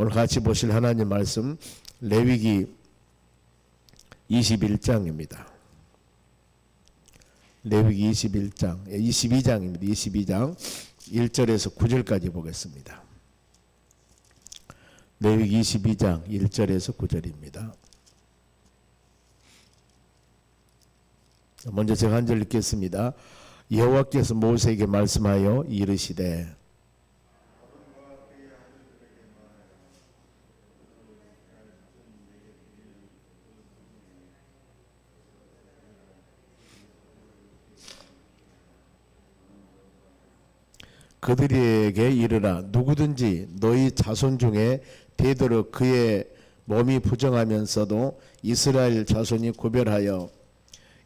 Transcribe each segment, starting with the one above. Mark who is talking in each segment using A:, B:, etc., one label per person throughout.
A: 오늘 같이 보실 하나님 말씀 레위기 21장입니다. 레위기 22장입니다. 22장 1절에서 9절까지 보겠습니다. 레위기 22장 1절에서 9절입니다. 먼저 제가 한 절 읽겠습니다. 여호와께서 모세에게 말씀하여 이르시되 그들에게 이르라. 누구든지 너희 자손 중에 되도록 그의 몸이 부정하면서도 이스라엘 자손이 구별하여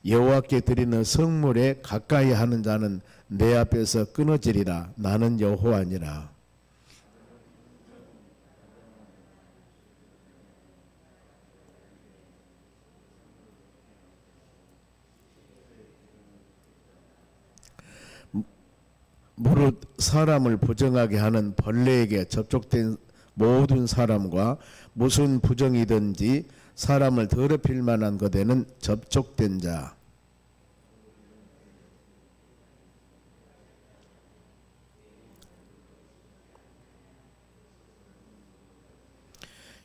A: 여호와께 드리는 성물에 가까이 하는 자는 내 앞에서 끊어지리라. 나는 여호와니라. 무릇 사람을 부정하게 하는 벌레에게 접촉된 모든 사람과 무슨 부정이든지 사람을 더럽힐 만한 것에는 접촉된 자,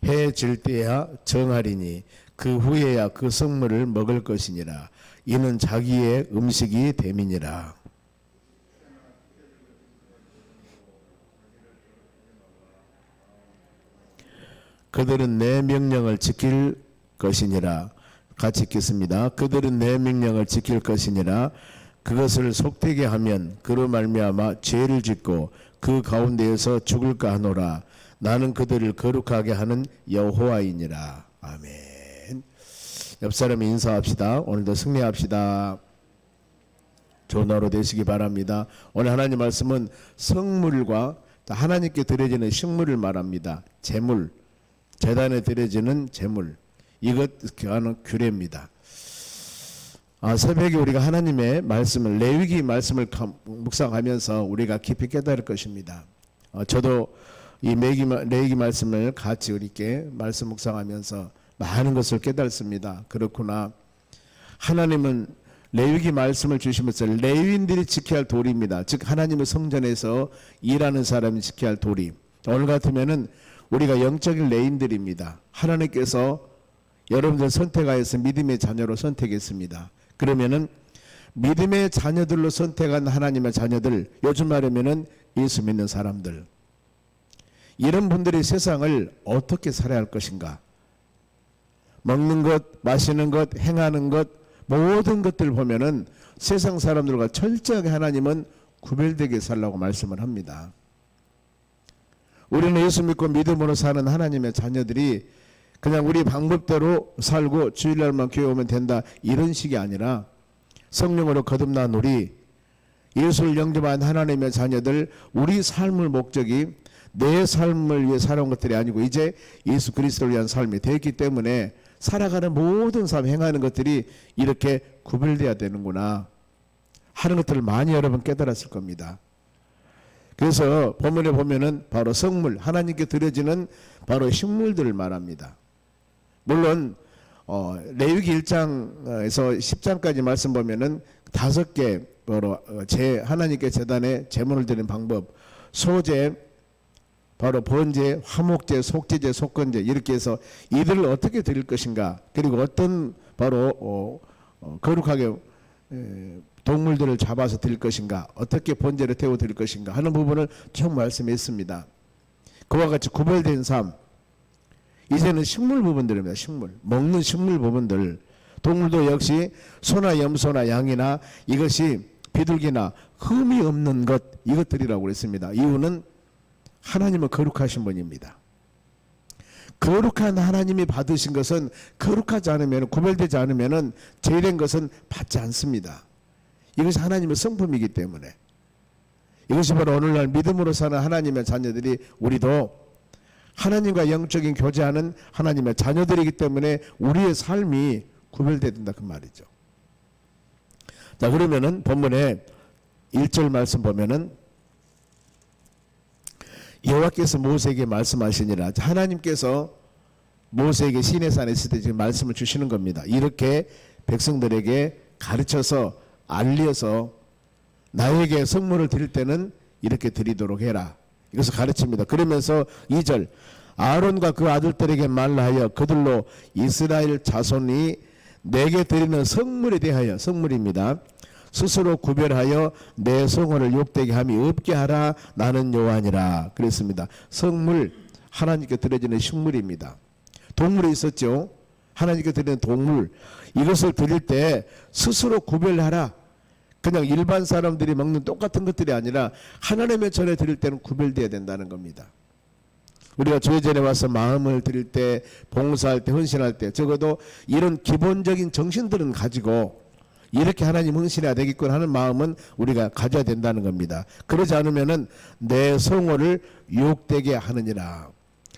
A: 해 질 때야 정하리니 그 후에야 그 성물을 먹을 것이니라. 이는 자기의 음식이 됨이니라. 그들은 내 명령을 지킬 것이니라. 같이 읽겠습니다. 그들은 내 명령을 지킬 것이니라. 그것을 속되게 하면 그로 말미암아 죄를 짓고 그 가운데에서 죽을까 하노라. 나는 그들을 거룩하게 하는 여호와이니라. 아멘. 옆 사람 인사합시다. 오늘도 승리합시다. 좋은 하루 되시기 바랍니다. 오늘 하나님 말씀은 성물과 하나님께 드려지는 식물을 말합니다. 제물, 제단에 드려지는 제물, 이것 하는 규례입니다. 새벽에 우리가 하나님의 말씀을, 레위기 말씀을 묵상하면서 우리가 깊이 깨달을 것입니다. 저도 이 레위기 말씀을 같이 우리께 말씀 묵상하면서 많은 것을 깨달습니다. 그렇구나. 하나님은 레위기 말씀을 주시면서 레위인들이 지켜야 할 도리입니다. 즉 하나님의 성전에서 일하는 사람이 지켜야 할 도리. 오늘 같으면은 우리가 영적인 레위인들입니다. 하나님께서 여러분들 선택하여서 믿음의 자녀로 선택했습니다. 그러면은 믿음의 자녀들로 선택한 하나님의 자녀들, 요즘 말하면은 예수 믿는 사람들, 이런 분들이 세상을 어떻게 살아야 할 것인가? 먹는 것, 마시는 것, 행하는 것, 모든 것들 보면은 세상 사람들과 철저하게 하나님은 구별되게 살라고 말씀을 합니다. 우리는 예수 믿고 믿음으로 사는 하나님의 자녀들이 그냥 우리 방법대로 살고 주일날만 교회 오면 된다, 이런 식이 아니라 성령으로 거듭난 우리 예수를 영접한 하나님의 자녀들, 우리 삶의 목적이 내 삶을 위해 살아온 것들이 아니고 이제 예수 그리스도를 위한 삶이 되었기 때문에 살아가는 모든 삶, 행하는 것들이 이렇게 구별돼야 되는구나 하는 것들을 많이 여러분 깨달았을 겁니다. 그래서 본문에 보면은 바로 성물, 하나님께 드려지는 바로 식물들을 말합니다. 물론 레위기 1장에서 10장까지 말씀 보면은 5개 바로 하나님께 제단에 제물을 드리는 방법, 소제, 바로 번제, 화목제, 속죄제, 속건제, 이렇게 해서 이들을 어떻게 드릴 것인가, 그리고 어떤 바로 거룩하게 동물들을 잡아서 드릴 것인가, 어떻게 번제를 태워 드릴 것인가 하는 부분을 쭉 말씀했습니다. 그와 같이 구별된 삶, 이제는 식물 부분들입니다. 식물, 먹는 식물 부분들, 동물도 역시 소나 염소나 양이나 이것이 비둘기나 흠이 없는 것, 이것들이라고 그랬습니다. 이유는 하나님은 거룩하신 분입니다. 거룩한 하나님이 받으신 것은 거룩하지 않으면, 구별되지 않으면 죄된 것은 받지 않습니다. 이것이 하나님의 성품이기 때문에, 이것이 바로 오늘날 믿음으로 사는 하나님의 자녀들이, 우리도 하나님과 영적인 교제하는 하나님의 자녀들이기 때문에 우리의 삶이 구별돼야 된다, 그 말이죠. 자, 그러면은 본문에 1절 말씀 보면은 여호와께서 모세에게 말씀하시니라. 하나님께서 모세에게 시내산에 있을 때 지금 말씀을 주시는 겁니다. 이렇게 백성들에게 가르쳐서 알려서 나에게 성물을 드릴 때는 이렇게 드리도록 해라. 이것을 가르칩니다. 그러면서 2절 아론과 그 아들들에게 말하여 그들로 이스라엘 자손이 내게 드리는 성물에 대하여, 성물입니다, 스스로 구별하여 내 성호를 욕되게 함이 없게 하라. 나는 여호와니라. 그랬습니다. 성물, 하나님께 드려지는 식물입니다. 동물이 있었죠. 하나님께 드리는 동물, 이것을 드릴 때 스스로 구별하라. 그냥 일반 사람들이 먹는 똑같은 것들이 아니라 하나님의 전에 드릴 때는 구별되어야 된다는 겁니다. 우리가 주의 전에 와서 마음을 드릴 때, 봉사할 때, 헌신할 때 적어도 이런 기본적인 정신들은 가지고 이렇게 하나님 헌신해야 되겠군 하는 마음은 우리가 가져야 된다는 겁니다. 그러지 않으면은 내 성호를 욕되게 하느니라.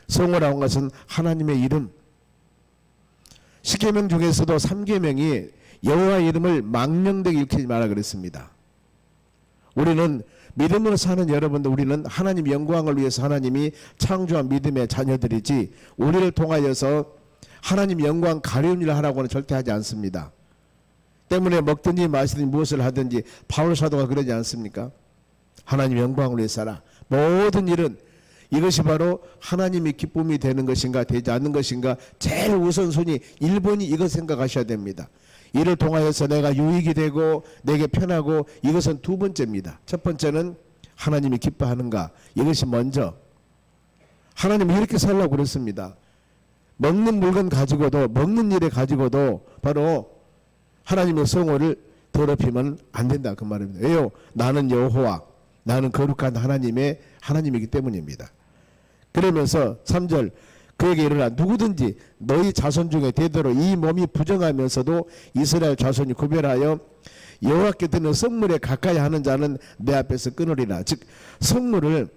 A: 성호라는 것은 하나님의 이름. 10계명 중에서도 3계명이 여호와의 이름을 망령되게 일으키지 마라 그랬습니다. 우리는 믿음으로 사는 여러분들, 우리는 하나님 영광을 위해서 하나님이 창조한 믿음의 자녀들이지 우리를 통하여서 하나님 영광 가리운 일을 하라고는 절대 하지 않습니다. 때문에 먹든지 마시든지 무엇을 하든지 바울 사도가 그러지 않습니까? 하나님 영광을 위해서 살아. 모든 일은 이것이 바로 하나님이 기쁨이 되는 것인가 되지 않는 것인가, 제일 우선순위 1번이 이것 생각하셔야 됩니다. 이를 통하여서 내가 유익이 되고 내게 편하고, 이것은 두 번째입니다. 첫 번째는 하나님이 기뻐하는가, 이것이 먼저. 하나님이 이렇게 살라고 그랬습니다. 먹는 물건 가지고도, 먹는 일에 가지고도 바로 하나님의 성호를 더럽히면 안 된다, 그 말입니다. 왜요? 나는 여호와, 나는 거룩한 하나님이기 때문입니다. 그러면서 3절 그에게 이르라. 누구든지 너희 자손 중에 대대로 이 몸이 부정하면서도 이스라엘 자손이 구별하여 여호와께 드는 성물에 가까이 하는 자는 내 앞에서 끊으리라. 즉 성물을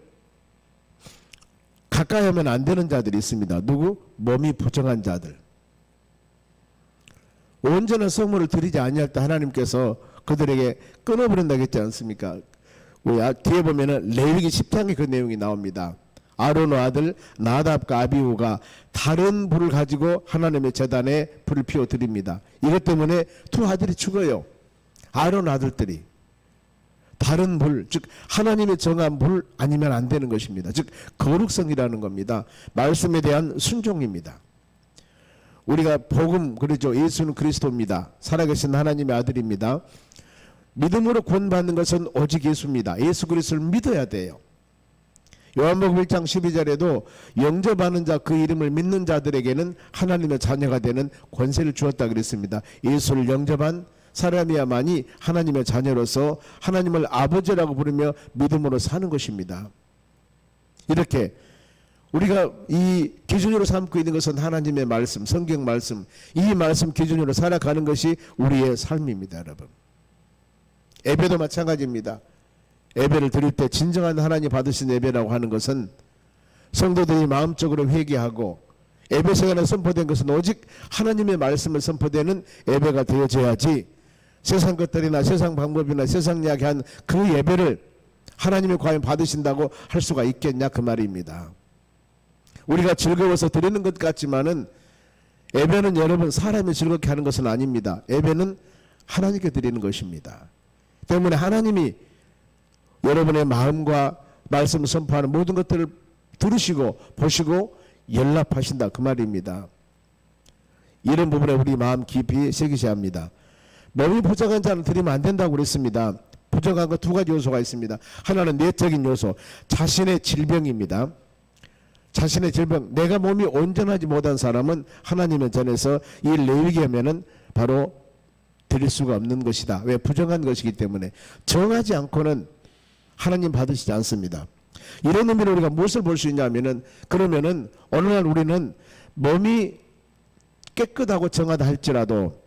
A: 가까이 하면 안 되는 자들이 있습니다. 누구? 몸이 부정한 자들. 온전한 성물을 드리지 아니할 때 하나님께서 그들에게 끊어버린다고 했지 않습니까? 뒤에 보면은 레위기 10장에 그 내용이 나옵니다. 아론의 아들 나답과 아비후가 다른 불을 가지고 하나님의 제단에 불을 피워 드립니다. 이것 때문에 두 아들이 죽어요. 아론 아들들이. 다른 불, 즉 하나님의 정한 불 아니면 안 되는 것입니다. 즉 거룩성이라는 겁니다. 말씀에 대한 순종입니다. 우리가 복음, 그러죠. 예수는 그리스도입니다. 살아계신 하나님의 아들입니다. 믿음으로 구원받는 것은 오직 예수입니다. 예수 그리스도를 믿어야 돼요. 요한복음 1장 12절에도 영접하는 자, 그 이름을 믿는 자들에게는 하나님의 자녀가 되는 권세를 주었다 그랬습니다. 예수를 영접한 사람이야만이 하나님의 자녀로서 하나님을 아버지라고 부르며 믿음으로 사는 것입니다. 이렇게 우리가 이 기준으로 삼고 있는 것은 하나님의 말씀, 성경 말씀, 이 말씀 기준으로 살아가는 것이 우리의 삶입니다. 여러분, 예배도 마찬가지입니다. 예배를 드릴 때 진정한 하나님 받으신 예배라고 하는 것은 성도들이 마음적으로 회개하고, 예배 시간에 선포된 것은 오직 하나님의 말씀을 선포되는 예배가 되어져야지, 세상 것들이나 세상 방법이나 세상 이야기한 그 예배를 하나님이 과연 받으신다고 할 수가 있겠냐, 그 말입니다. 우리가 즐거워서 드리는 것 같지만은 예배는 여러분 사람이 즐겁게 하는 것은 아닙니다. 예배는 하나님께 드리는 것입니다. 때문에 하나님이 여러분의 마음과 말씀을 선포하는 모든 것들을 들으시고 보시고 연락하신다, 그 말입니다. 이런 부분에 우리 마음 깊이 새기셔야 합니다. 몸이 부정한 자는 드리면 안 된다고 그랬습니다. 부정한 것 두 가지 요소가 있습니다. 하나는 내적인 요소, 자신의 질병입니다. 자신의 질병, 내가 몸이 온전하지 못한 사람은 하나님의 전에서 이 레위기 하면은 바로 드릴 수가 없는 것이다. 왜? 부정한 것이기 때문에. 정하지 않고는 하나님 받으시지 않습니다. 이런 의미로 우리가 무엇을 볼 수 있냐면은, 그러면은 어느 날 우리는 몸이 깨끗하고 정하다 할지라도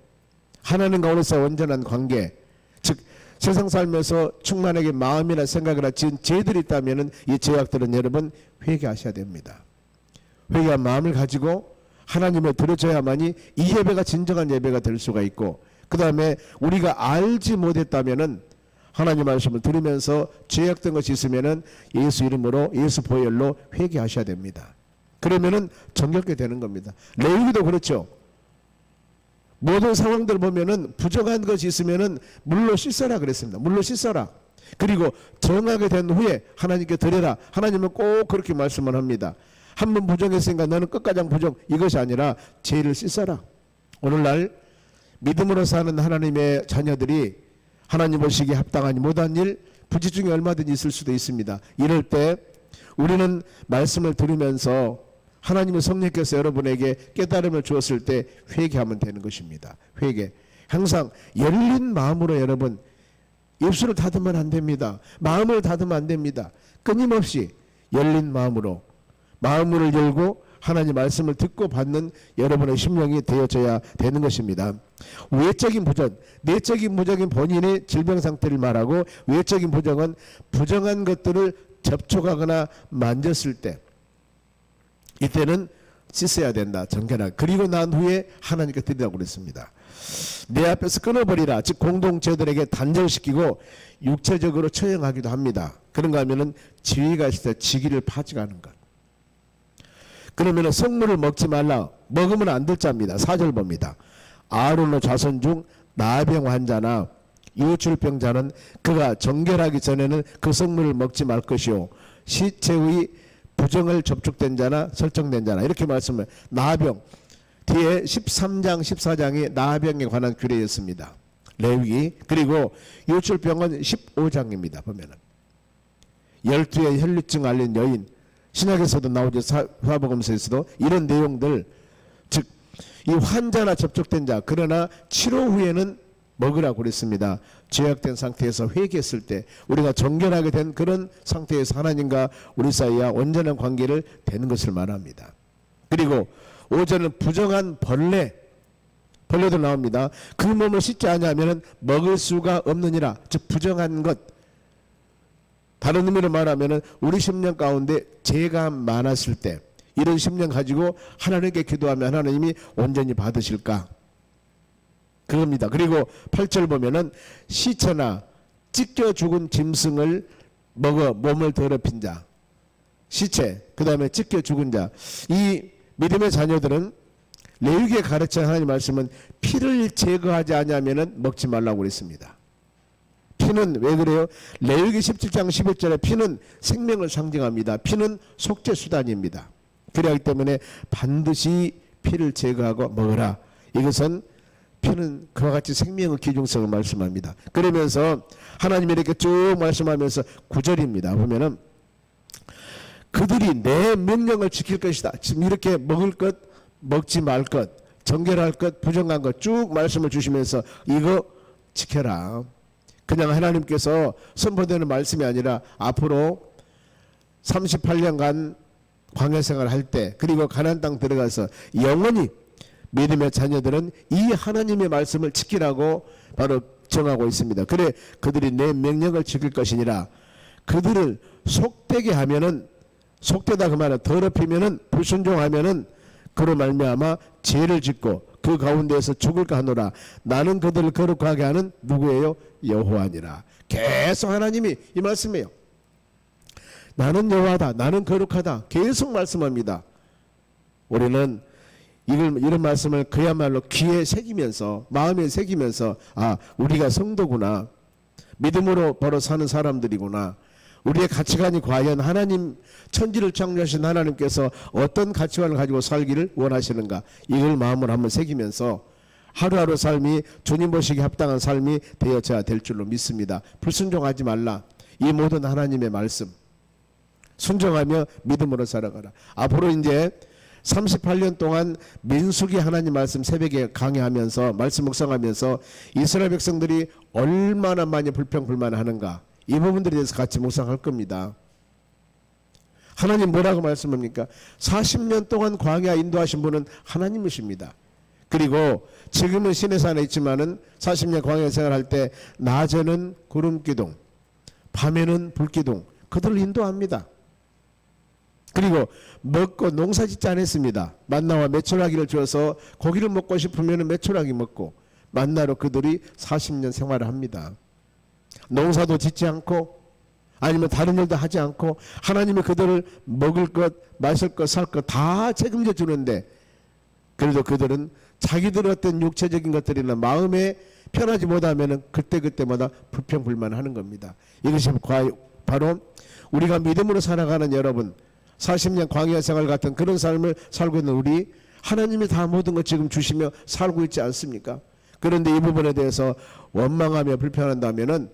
A: 하나님과 온전한 관계, 즉 세상 살면서 충만하게 마음이나 생각이나 지은 죄들이 있다면은 이 죄악들은 여러분 회개하셔야 됩니다. 회개한 마음을 가지고 하나님을 드려줘야만이 이 예배가 진정한 예배가 될 수가 있고, 그 다음에 우리가 알지 못했다면은 하나님 말씀을 들으면서 죄악된 것이 있으면은 예수 이름으로 예수 보혈로 회개하셔야 됩니다. 그러면은 정결케 되는 겁니다. 레위기도 그렇죠. 모든 상황들 보면은 부정한 것이 있으면은 물로 씻어라 그랬습니다. 물로 씻어라. 그리고 정하게 된 후에 하나님께 드려라. 하나님은 꼭 그렇게 말씀을 합니다. 한 번 부정했으니까 너는 끝까지 부정, 이것이 아니라 죄를 씻어라. 오늘날 믿음으로 사는 하나님의 자녀들이 하나님 보시기에 합당하지 못한 일, 부지중에 얼마든지 있을 수도 있습니다. 이럴 때 우리는 말씀을 들으면서 하나님의 성령께서 여러분에게 깨달음을 주었을 때 회개하면 되는 것입니다. 회개. 항상 열린 마음으로 여러분, 입술을 닫으면 안 됩니다. 마음을 닫으면 안 됩니다. 끊임없이 열린 마음으로 마음을 열고 하나님 말씀을 듣고 받는 여러분의 심령이 되어져야 되는 것입니다. 외적인 부정, 내적인 부정인 본인의 질병 상태를 말하고, 외적인 부정은 부정한 것들을 접촉하거나 만졌을 때, 이때는 씻어야 된다. 정결하게. 그리고 난 후에 하나님께 드리라고 그랬습니다. 내 앞에서 끊어버리라. 즉 공동체들에게 단절시키고 육체적으로 처형하기도 합니다. 그런가 하면은 지위가 있을 때 지기를 파직하는 것. 그러면 성물을 먹지 말라. 먹으면 안 될 자입니다. 4절 봅니다. 아론의 자손 중 나병 환자나 유출병자는 그가 정결하기 전에는 그 성물을 먹지 말 것이요, 시체의 부정을 접촉된 자나 설정된 자나, 이렇게 말씀을. 나병 뒤에 13장 14장이 나병에 관한 규례였습니다. 레위기. 그리고 유출병은 15장입니다. 보면은 12의 혈류증 앓는 여인, 신약에서도 나오죠. 사복음서에서도 이런 내용들, 즉 이 환자나 접촉된 자, 그러나 치료 후에는 먹으라고 그랬습니다. 죄악된 상태에서 회개했을 때 우리가 정결하게 된 그런 상태에서 하나님과 우리 사이와 온전한 관계를 되는 것을 말합니다. 그리고 5절은 부정한 벌레도 나옵니다. 그 몸을 씻지 않으면 먹을 수가 없느니라. 즉 부정한 것, 다른 의미로 말하면 우리 심령 가운데 죄가 많았을 때 이런 심령 가지고 하나님께 기도하면 하나님이 온전히 받으실까? 그겁니다. 그리고 8절 보면은 시체나 찢겨 죽은 짐승을 먹어 몸을 더럽힌 자, 시체, 그 다음에 찢겨 죽은 자. 이 믿음의 자녀들은 레위기에 가르친 하나님 말씀은 피를 제거하지 않으면 먹지 말라고 그랬습니다. 피는 왜 그래요? 레위기 17장 11절에 피는 생명을 상징합니다. 피는 속죄수단입니다. 그렇기 때문에 반드시 피를 제거하고 먹으라. 이것은 피는 그와 같이 생명의 기중성을 말씀합니다. 그러면서 하나님이 이렇게 쭉 말씀하면서 9절입니다. 보면은 그들이 내 명령을 지킬 것이다. 지금 이렇게 먹을 것, 먹지 말 것, 정결할 것, 부정한 것 쭉 말씀을 주시면서 이거 지켜라. 그냥 하나님께서 선포되는 말씀이 아니라 앞으로 38년간 광야 생활을 할 때, 그리고 가나안 땅 들어가서 영원히 믿음의 자녀들은 이 하나님의 말씀을 지키라고 바로 정하고 있습니다. 그래 그들이 내 명령을 지킬 것이니라. 그들을 속되게 하면은, 속되다 그 말은 더럽히면은, 불순종하면은 그로 말미암아 죄를 짓고 그 가운데에서 죽을까 하노라. 나는 그들을 거룩하게 하는 누구예요? 여호와니라. 계속 하나님이 이 말씀이에요. 나는 여호와다, 나는 거룩하다, 계속 말씀합니다. 우리는 이런 말씀을 그야말로 귀에 새기면서, 마음에 새기면서, 아, 우리가 성도구나, 믿음으로 바로 사는 사람들이구나, 우리의 가치관이 과연 하나님, 천지를 창조하신 하나님께서 어떤 가치관을 가지고 살기를 원하시는가, 이걸 마음으로 한번 새기면서 하루하루 삶이 주님 보시기에 합당한 삶이 되어져야 될 줄로 믿습니다. 불순종하지 말라. 이 모든 하나님의 말씀 순종하며 믿음으로 살아가라. 앞으로 이제 38년 동안 민수기 하나님 말씀 새벽에 강의하면서 말씀 묵상하면서 이스라엘 백성들이 얼마나 많이 불평불만하는가, 이 부분들에 대해서 같이 묵상할 겁니다. 하나님 뭐라고 말씀합니까? 40년 동안 광야 인도하신 분은 하나님이십니다. 그리고 지금은 시내산에 있지만은 40년 광야 생활할 때 낮에는 구름기둥, 밤에는 불기둥, 그들을 인도합니다. 그리고 먹고 농사짓지 않았습니다. 만나와 메추라기를 주어서 고기를 먹고 싶으면 메추라기 먹고 만나로 그들이 40년 생활을 합니다. 농사도 짓지 않고 아니면 다른 일도 하지 않고 하나님이 그들을 먹을 것, 마실 것, 살 것 다 책임져 주는데 그래도 그들은 자기들 어떤 육체적인 것들이나 마음에 편하지 못하면 그때그때마다 불평불만하는 겁니다. 이것이 바로 우리가 믿음으로 살아가는 여러분 40년 광야 생활 같은 그런 삶을 살고 있는 우리 하나님이 다 모든 것 지금 주시며 살고 있지 않습니까? 그런데 이 부분에 대해서 원망하며 불평한다면은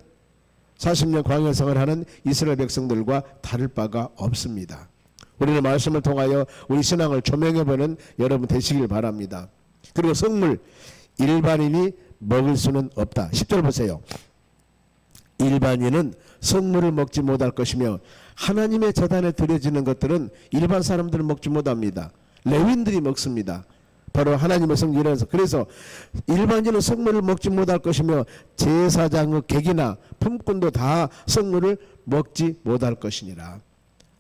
A: 40년 광야 생활하는 이스라엘 백성들과 다를 바가 없습니다. 우리는 말씀을 통하여 우리 신앙을 조명해보는 여러분 되시길 바랍니다. 그리고 성물 일반인이 먹을 수는 없다. 10절 보세요. 일반인은 성물을 먹지 못할 것이며 하나님의 제단에 드려지는 것들은 일반 사람들은 먹지 못합니다. 레위인들이 먹습니다. 바로 하나님의 성전에서. 그래서 일반인은 성물을 먹지 못할 것이며 제사장의 객이나 품꾼도 다 성물을 먹지 못할 것이니라.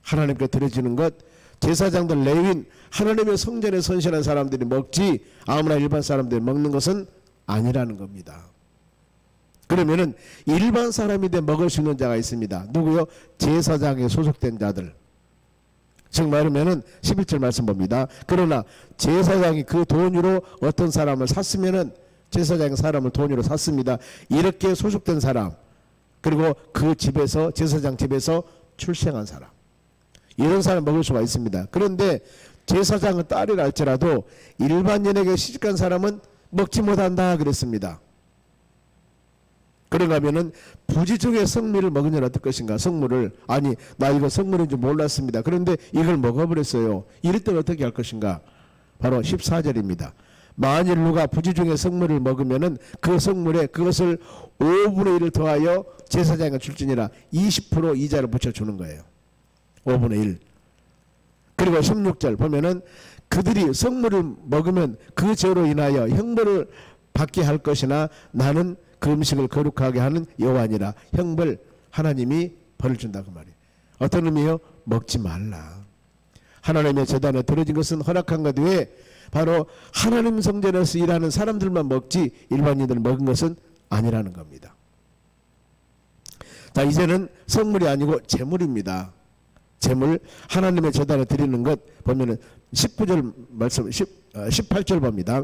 A: 하나님께 드려지는 것 제사장들 레위인 하나님의 성전에 선신한 사람들이 먹지 아무나 일반 사람들이 먹는 것은 아니라는 겁니다. 그러면은 일반 사람이 돼 먹을 수 있는 자가 있습니다. 누구요? 제사장에 소속된 자들. 즉 말하면은 11절 말씀 봅니다. 그러나 제사장이 그 돈으로 어떤 사람을 샀으면은 제사장이 사람을 돈으로 샀습니다. 이렇게 소속된 사람 그리고 그 집에서 제사장 집에서 출생한 사람 이런 사람 먹을 수가 있습니다. 그런데 제사장은 딸이라 할지라도 일반인에게 시집간 사람은 먹지 못한다 그랬습니다. 그런가 하면은 부지 중에 성미를 먹으면 어떨 것인가. 성물을 아니 나 이거 성물인 줄 몰랐습니다. 그런데 이걸 먹어버렸어요. 이럴 때는 어떻게 할 것인가. 바로 14절입니다. 만일 누가 부지 중에 성물을 먹으면은 그 성물에 그것을 5분의 1을 더하여 제사장에 줄지니라 20% 이자를 붙여주는 거예요. 5분의 1. 그리고 16절 보면은 그들이 성물을 먹으면 그 죄로 인하여 형벌을 받게 할 것이나 나는 그 음식을 거룩하게 하는 여호와니라. 형벌 하나님이 벌을 준다 그 말이에요. 어떤 의미요? 먹지 말라. 하나님의 제단에 드려진 것은 허락한 것 외에 바로 하나님 성전에서 일하는 사람들만 먹지 일반인들 먹은 것은 아니라는 겁니다. 자 이제는 성물이 아니고 제물입니다. 제물 하나님의 제단에 드리는 것 보면은 19절 말씀 18절 봅니다.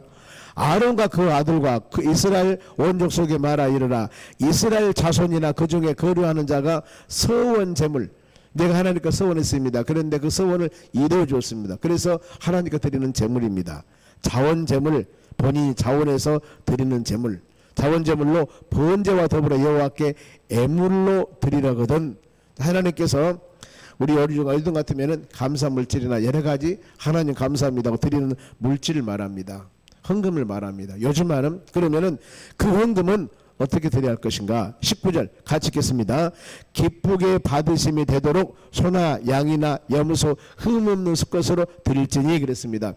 A: 아론과 그 아들과 그 이스라엘 온족 속에 말하 이르라. 이스라엘 자손이나 그 중에 거류하는 자가 서원 제물 내가 하나님께 서원했습니다. 그런데 그 서원을 이루어 주었습니다. 그래서 하나님께 드리는 제물입니다. 자원 제물 본인이 자원해서 드리는 제물 자원 제물로 번제와 더불어 여호와께 애물로 드리라거든. 하나님께서 우리 어리둥 같으면은 감사 물질이나 여러 가지 하나님 감사합니다고 드리는 물질을 말합니다. 헌금을 말합니다. 요즘 말은 그러면은 그 헌금은 어떻게 드려야 할 것인가? 19절 같이 읽겠습니다. 기쁘게 받으심이 되도록 소나 양이나 염소 흠없는 수것으로 드릴지니 그랬습니다.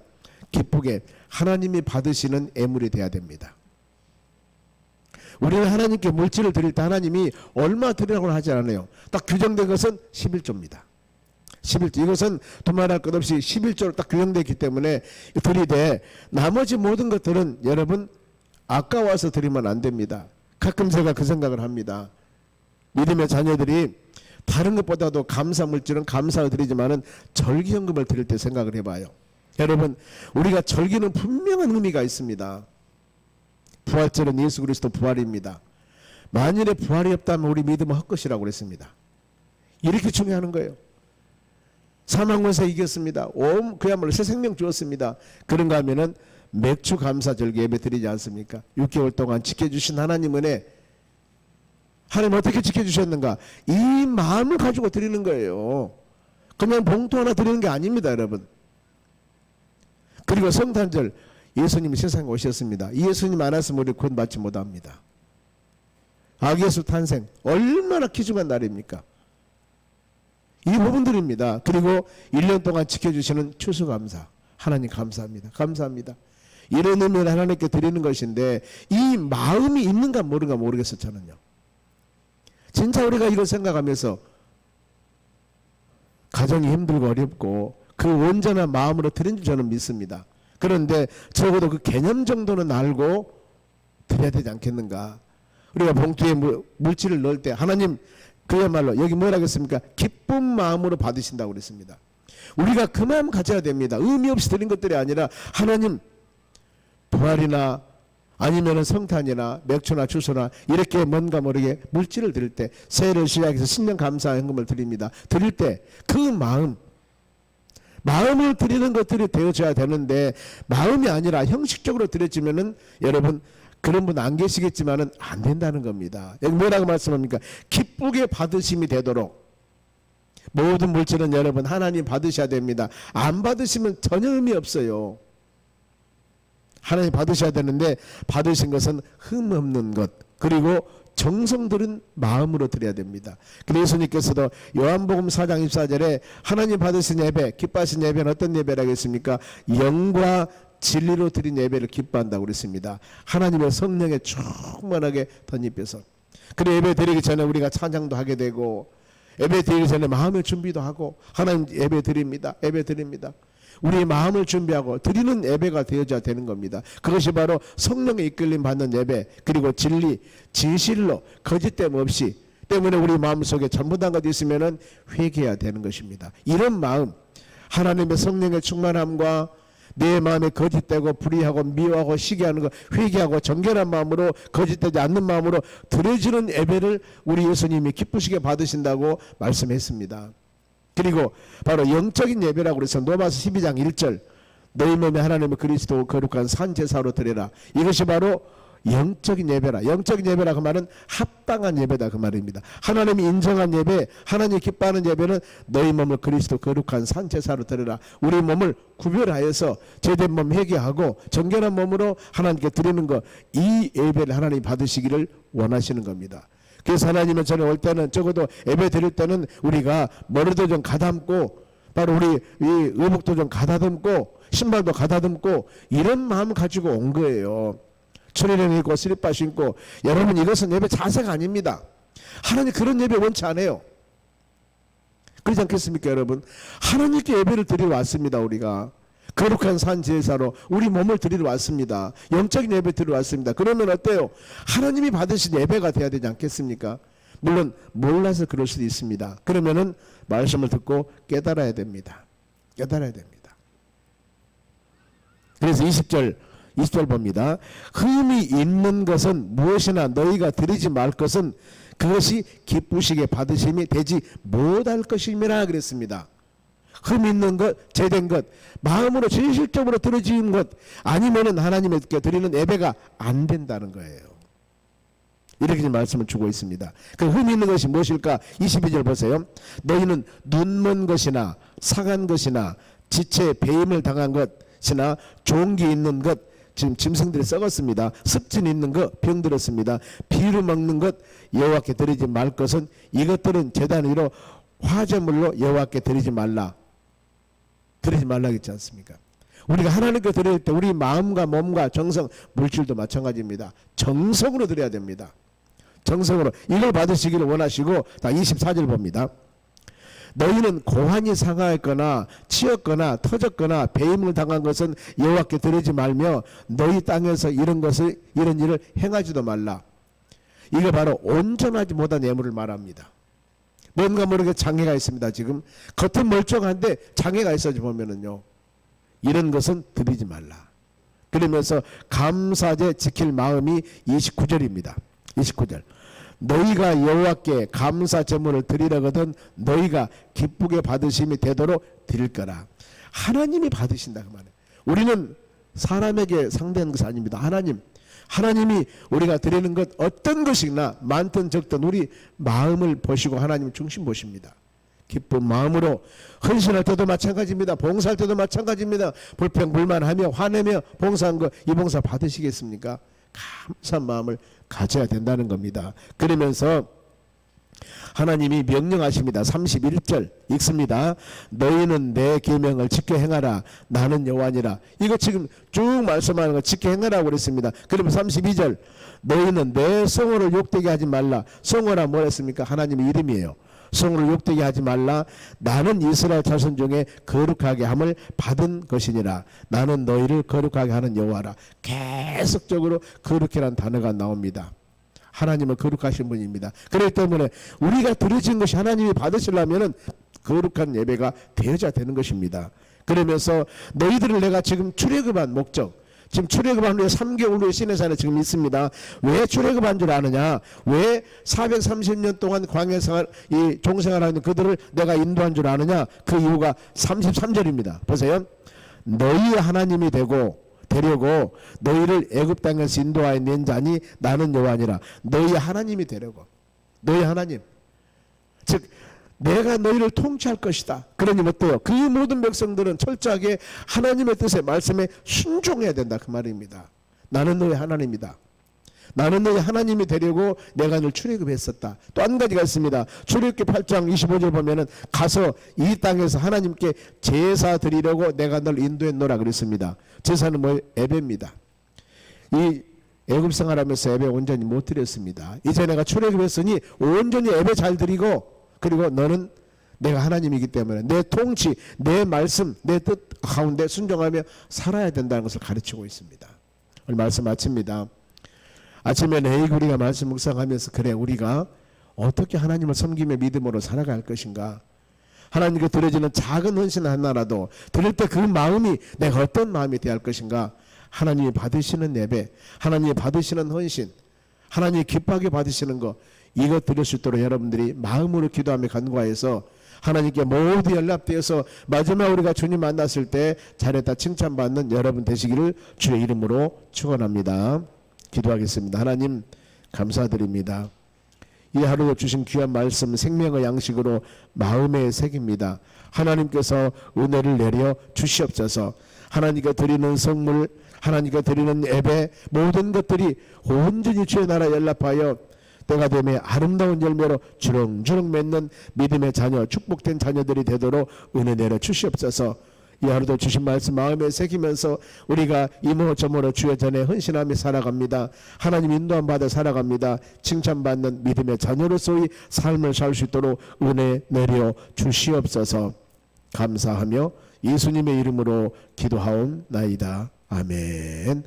A: 기쁘게 하나님이 받으시는 애물이 돼야 됩니다. 우리는 하나님께 물질을 드릴 때 하나님이 얼마 드리라고는 하지 않아요. 딱 규정된 것은 11조입니다. 11조 이것은 도말할 것 없이 11조로 딱 규정되어 있기 때문에 드리되 나머지 모든 것들은 여러분 아까워서 드리면 안 됩니다. 가끔 제가 그 생각을 합니다. 믿음의 자녀들이 다른 것보다도 감사 물질은 감사로 드리지만은 절기헌금을 드릴 때 생각을 해봐요. 여러분 우리가 절기는 분명한 의미가 있습니다. 부활절은 예수 그리스도 부활입니다. 만일에 부활이 없다면 우리 믿음은 헛것이라고 그랬습니다. 이렇게 중요한 거예요. 사망권세 이겼습니다. 그야말로 새 생명 주었습니다. 그런가 하면은 맥주 감사절기 예배 드리지 않습니까? 6개월 동안 지켜주신 하나님 은혜 하나님 어떻게 지켜주셨는가? 이 마음을 가지고 드리는 거예요. 그냥 봉투 하나 드리는 게 아닙니다 여러분. 그리고 성탄절 예수님이 세상에 오셨습니다. 이 예수님 안 왔으면 우리 구원 받지 못합니다. 아기예수 탄생 얼마나 귀중한 날입니까? 이 부분들입니다. 그리고 1년 동안 지켜주시는 추수감사 하나님 감사합니다. 감사합니다. 이런 의미를 하나님께 드리는 것인데 이 마음이 있는가 모르는가 모르겠어요. 저는요. 진짜 우리가 이걸 생각하면서 가정이 힘들고 어렵고 그 온전한 마음으로 드린 줄 저는 믿습니다. 그런데 적어도 그 개념 정도는 알고 드려야 되지 않겠는가. 우리가 봉투에 물질을 넣을 때 하나님 그야말로 여기 뭐라 그랬습니까? 기쁜 마음으로 받으신다고 그랬습니다. 우리가 그 마음 가져야 됩니다. 의미 없이 드린 것들이 아니라 하나님 부활이나 아니면은 성탄이나 맥주나 주소나 이렇게 뭔가 모르게 물질을 드릴 때 새해를 시작해서 신년 감사 헌금을 드립니다. 드릴 때 그 마음을 드리는 것들이 되어져야 되는데 마음이 아니라 형식적으로 드려지면은 여러분 그런 분 안 계시겠지만은 안 된다는 겁니다. 여기 뭐라고 말씀합니까? 기쁘게 받으심이 되도록 모든 물질은 여러분 하나님 받으셔야 됩니다. 안 받으시면 전혀 의미 없어요. 하나님 받으셔야 되는데 받으신 것은 흠 없는 것 그리고 정성 들은 마음으로 드려야 됩니다. 그래서 예수님께서도 요한복음 4장 24절에 하나님 받으신 예배 기뻐하신 예배는 어떤 예배라고 했습니까? 영과 진리로 드린 예배를 기뻐한다고 그랬습니다. 하나님의 성령에 충만하게 덧입혀서. 그래 예배 드리기 전에 우리가 찬양도 하게 되고 예배 드리기 전에 마음의 준비도 하고 하나님 예배 드립니다. 예배 드립니다. 우리의 마음을 준비하고 드리는 예배가 되어져야 되는 겁니다. 그것이 바로 성령의 이끌림 받는 예배 그리고 진리, 진실로 거짓됨 없이 때문에 우리 마음속에 잘못한 것 있으면 회개해야 되는 것입니다. 이런 마음 하나님의 성령의 충만함과 내 마음에 거짓되고 불의하고 미워하고 시기하는 것 회개하고 정결한 마음으로 거짓되지 않는 마음으로 드려지는 예배를 우리 예수님이 기쁘시게 받으신다고 말씀했습니다. 그리고 바로 영적인 예배라고 그래서 로마서 12장 1절 너희 몸에 하나님의 그리스도 거룩한 산제사로 드려라. 이것이 바로 영적인 예배라. 영적인 예배라 그 말은 합당한 예배다 그 말입니다. 하나님이 인정한 예배 하나님이 기뻐하는 예배는 너희 몸을 그리스도 거룩한 산제사로 드려라. 우리 몸을 구별하여서 제된 몸 회개하고 정결한 몸으로 하나님께 드리는 것 이 예배를 하나님 받으시기를 원하시는 겁니다. 그래서 하나님은 전에 올 때는 적어도 예배 드릴 때는 우리가 머리도 좀 가다듬고 바로 우리 이 의복도 좀 가다듬고 신발도 가다듬고 이런 마음 가지고 온 거예요. 천일행 입고 슬리퍼 신고 여러분 이것은 예배 자세가 아닙니다. 하나님 그런 예배 원치 않아요. 그렇지 않겠습니까 여러분? 하나님께 예배를 드리러 왔습니다. 우리가 거룩한 산 제사로 우리 몸을 드리러 왔습니다. 영적인 예배 드리러 왔습니다. 그러면 어때요? 하나님이 받으신 예배가 돼야 되지 않겠습니까? 물론 몰라서 그럴 수도 있습니다. 그러면은 말씀을 듣고 깨달아야 됩니다. 깨달아야 됩니다. 그래서 20절 봅니다. 흠이 있는 것은 무엇이나 너희가 드리지 말 것은 그것이 기쁘시게 받으심이 되지 못할 것임이라 그랬습니다. 흠 있는 것, 제된 것, 마음으로 진실적으로 드려지는 것 아니면은 하나님께 드리는 예배가 안 된다는 거예요. 이렇게 말씀을 주고 있습니다. 그 흠 있는 것이 무엇일까? 22절 보세요. 너희는 눈먼 것이나 상한 것이나 지체에 배임을 당한 것이나 종기 있는 것, 지금 짐승들이 썩었습니다. 습진 있는 것 병들었습니다. 비루 먹는 것 여호와께 드리지 말 것은 이것들은 제단 위로 화제물로 여호와께 드리지 말라. 드리지 말라 했지 않습니까? 우리가 하나님께 드릴 때 우리 마음과 몸과 정성, 물질도 마찬가지입니다. 정성으로 드려야 됩니다. 정성으로 이걸 받으시기를 원하시고 다 24절 봅니다. 너희는 고환이 상하였거나 치였거나 터졌거나 배임을 당한 것은 여호와께 드리지 말며 너희 땅에서 이런 일을 행하지도 말라. 이게 바로 온전하지 못한 예물을 말합니다. 뭔가 모르게 장애가 있습니다. 지금 겉은 멀쩡한데 장애가 있어지 보면은요 이런 것은 드리지 말라. 그러면서 감사제 지킬 마음이 29절입니다. 29절 너희가 여호와께 감사 제물을 드리려거든 너희가 기쁘게 받으심이 되도록 드릴 거라. 하나님이 받으신다 그 말이에요. 우리는 사람에게 상대하는 것이 아닙니다. 하나님이 우리가 드리는 것 어떤 것이나 많든 적든 우리 마음을 보시고 하나님 중심 보십니다. 기쁜 마음으로 헌신할 때도 마찬가지입니다. 봉사할 때도 마찬가지입니다. 불평불만하며 화내며 봉사한 거 이 봉사 받으시겠습니까? 감사한 마음을 가져야 된다는 겁니다. 그러면서 하나님이 명령하십니다. 31절 읽습니다. 너희는 내 계명을 지켜 행하라. 나는 여호와니라. 이거 지금 쭉 말씀하는 거 지켜 행하라고 그랬습니다. 그러면 32절 너희는 내 성호를 욕되게 하지 말라. 성호라 뭐랬습니까? 하나님의 이름이에요. 성호를 욕되게 하지 말라. 나는 이스라엘 자손 중에 거룩하게 함을 받은 것이니라. 나는 너희를 거룩하게 하는 여호와라. 계속적으로 거룩이라는 단어가 나옵니다. 하나님은 거룩하신 분입니다. 그렇기 때문에 우리가 드려진 것이 하나님이 받으시려면은 거룩한 예배가 되어야 되는 것입니다. 그러면서 너희들을 내가 지금 출애굽한 목적, 지금 출애굽한 후에 3개월 후에 시내산에 지금 있습니다. 왜 출애굽한 줄 아느냐? 왜 430년 동안 광야생활, 이 종생활하는 그들을 내가 인도한 줄 아느냐? 그 이유가 33절입니다. 보세요. 너희 하나님이 되려고 너희를 애굽 땅에서 인도하여 낸 자니 나는 여호와니라. 너희 하나님이 되려고. 너희 하나님. 즉 내가 너희를 통치할 것이다. 그러니 어때요? 그 모든 백성들은 철저하게 하나님의 뜻에 말씀에 순종해야 된다. 그 말입니다. 나는 너희 하나님이다. 나는 너희 하나님이 되려고 내가 늘 출애굽했었다. 또 한 가지가 있습니다. 출애굽기 8장 25절 보면은 가서 이 땅에서 하나님께 제사 드리려고 내가 널 인도했노라 그랬습니다. 제사는 뭐 예배입니다. 이 애굽 생활하면서 예배 온전히 못 드렸습니다. 이제 내가 출애굽했으니 온전히 예배 잘 드리고, 그리고 너는 내가 하나님이기 때문에 내 통치, 내 말씀, 내 뜻 가운데 순종하며 살아야 된다는 것을 가르치고 있습니다. 오늘 말씀 마칩니다. 아침에 내일 우리가 말씀 묵상하면서 그래 우리가 어떻게 하나님을 섬기며 믿음으로 살아갈 것인가, 하나님께 드려지는 작은 헌신 하나라도 드릴 때 그 마음이 내가 어떤 마음이 되어야 할 것인가, 하나님이 받으시는 예배, 하나님이 받으시는 헌신, 하나님이 기뻐하게 받으시는 것, 이것 드릴 수 있도록 여러분들이 마음으로 기도하며 간구하여서 하나님께 모두 연락되어서 마지막 우리가 주님 만났을 때 잘했다 칭찬받는 여러분 되시기를 주의 이름으로 축원합니다. 기도하겠습니다. 하나님 감사드립니다. 이 하루 주신 귀한 말씀 생명의 양식으로 마음에 새깁니다. 하나님께서 은혜를 내려 주시옵소서. 하나님께 드리는 선물, 하나님께 드리는 예배, 모든 것들이 온전히 주의 나라 연락하여 때가 되매 아름다운 열매로 주렁주렁 맺는 믿음의 자녀, 축복된 자녀들이 되도록 은혜 내려 주시옵소서. 이 하루도 주신 말씀 마음에 새기면서 우리가 이모저모로 주의 전에 헌신하며 살아갑니다. 하나님 인도함 받아 살아갑니다. 칭찬받는 믿음의 자녀로서의 삶을 살 수 있도록 은혜 내려 주시옵소서. 감사하며 예수님의 이름으로 기도하옵나이다. 아멘.